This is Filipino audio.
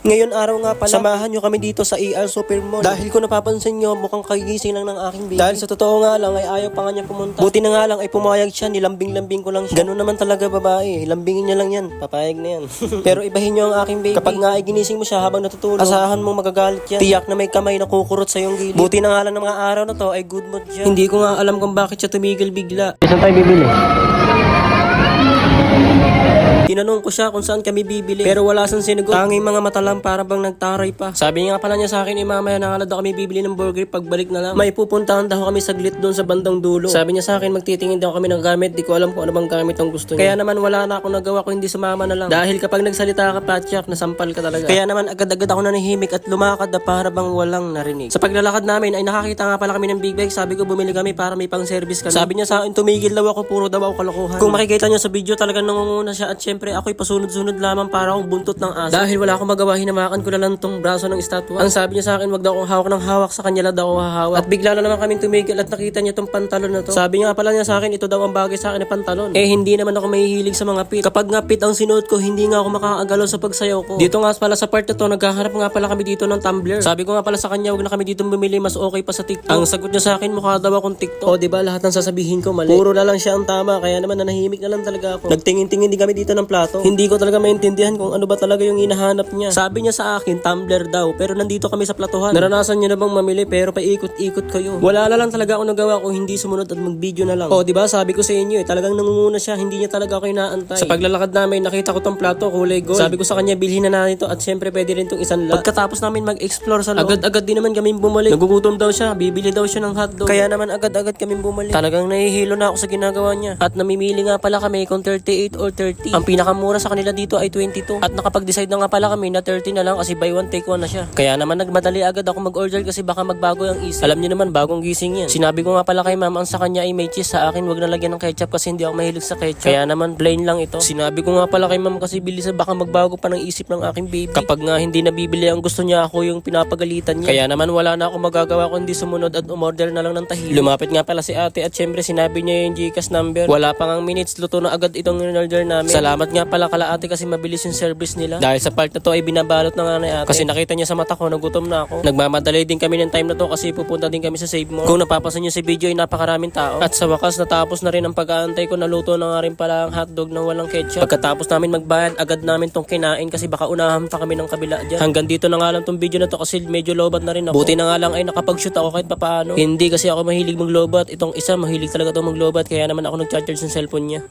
Ngayon araw nga pala, samahan nyo kami dito sa ER Supermall. Dahil kung napapansin nyo, mukhang kagigising lang ng aking baby. Dahil sa totoo nga lang ay ayaw pa nga niya pumunta. Buti na nga lang ay pumayag siya, nilambing-lambing ko lang siya. Ganun naman talaga babae, lambingin niya lang yan, papayag na yan. Pero ibahin nyo ang aking baby. Kapag nga ay ginising mo siya habang natutulog, asahan mong magagalit yan. Tiyak na may kamay na kukurot sa iyong gilid. Buti na nga lang ng mga araw na to ay good mood siya. Hindi ko nga alam kung bakit siya tumigil bigla. Saan tayo bibili? Tinanong ko siya kung saan kami bibili, pero wala sang sinagot. Tanging mga mata lang para bang nagtaray pa. Sabi nga pala niya sa akin, mamaya na nga daw kami bibili ng burger, pagbalik na lang. May pupuntahan daw kami saglit doon sa bandang dulo. Sabi niya sa akin, magtitingin daw kami ng gamit, di ko alam kung ano bang gamit ang gusto niya. Kaya naman wala na akong nagawa ko, hindi sumama na lang. Dahil kapag nagsalita ka, Patyak, nasampal ka talaga. Kaya naman agad-agad ako nanahimik at lumakad na para bang walang narinig. Sa paglalakad namin ay nakakita nga pala kami ng big bag. Sabi ko bumili kami para may pang service kami. Sabi niya sa akin, tumigil daw ako, puro daw ako kalokohan. Kung makikita niyo sa video, talagang nangunguna siya at syempre ako'y pasunod-sunod lamang para akong buntot ng aso. Dahil wala akong magawa, hinamakan ko na lang tong braso ng estatwa. Ang sabi niya sa akin, wag daw akong hawak ng hawak, sa kanya lang daw ako hahawak. At bigla na naman kaming tumigil at nakita niya tong pantalon na to. Sabi nga pala niya sa akin, ito daw ang bagay sa akin na pantalon. Eh hindi naman ako mahihilig sa mga pit. Kapag nga pit ang sinuot ko, hindi nga ako makakagalaw sa pagsayaw ko. Dito nga pala sa part na to, naghahanap nga pala kami dito ng tumbler. Sabi ko nga pala sa kanya, wag na kami dito bumili, mas okay pa sa TikTok. Ang sagot niya sa akin, mukha daw akong TikTok. O diba, lahat ng sasabihin ko mali. Puro na lang siya ang tama, kaya naman nanahimik na lang talaga ako. Nagtingin-tingin din kami dito ng plato. Hindi ko talaga maintindihan kung ano ba talaga yung hinahanap niya. Sabi niya sa akin, tumbler daw, pero nandito kami sa platuhan. Naranasan niyo na bang mamili pero paikot-ikot kayo? Wala na lang talaga ako nagawa kung hindi sumunod at mag-video na lang. O diba, sabi ko sa inyo talagang nangunguna siya, hindi niya talaga ako inaantay. Sa paglalakad namin, nakita ko tong plato, kulay gold. Sabi ko sa kanya, bilhin na natin ito at syempre pwede rin tong isang lot. Pagkatapos namin mag-explore sa loob, agad-agad din naman kami bumalik. Nagugutom daw siya, bibili daw siya ng hotdog. Kaya naman agad-agad kami bumalik. Talagang nahihilo na ako sa ginagawa niya. At namimili nga pala kami kung 38 or 30. Ang pinakamura sa kanila dito ay 22. At nakapag-decide na nga pala kami na 30 na lang kasi buy one take one na siya. Kaya naman nagmadali agad ako mag-order kasi baka magbago ang isip. Alam niyo naman, bagong gising yan. Sinabi ko nga pala kay mama, ang sa kanya ay may cheese, sa akin wag na lagyan ng ketchup kasi hindi ako mahilig sa ketchup. Kaya naman plain lang ito. Sinabi ko nga pala kay mama kasi bilis na baka magbago pa ng isip ng aking baby. Kapag nga hindi nabibili ang gusto niya, ako yung pinapagalitan niya. Kaya naman wala na ako magagawa kundi sumunod at umorder na lang ng tahimik. Lumapit nga pala si ate at syempre sinabi niya yung GCash number. Wala pang ang minutes, luto na agad itong in-order namin. Salamat nga pala kala ate kasi mabilis yung service nila. Dahil sa part na to ay binabalot na nga ni ate. Kasi nakita niya sa mata ko, nagutom na ako. Nagmamadali din kami ng time na to kasi pupunta din kami sa Save More. Kung napapansin niyo sa video ay napakaraming tao. At sa wakas natapos na rin ang pag-aantay ko, naluto na nga rin pala ang hotdog na walang ketchup. Pagkatapos namin magbayad, agad namin tong kinain kasi baka unahan pa kami ng kabila dyan. Hanggang dito na nga lang tong video na to kasi medyo lobat na rin ako. Buti na nga lang ay nakapag-shoot ako kahit papaano. Hindi kasi ako mahilig maglobat. Itong isa mahilig talaga itong maglobat kaya naman ako nag-charge ng cellphone niya.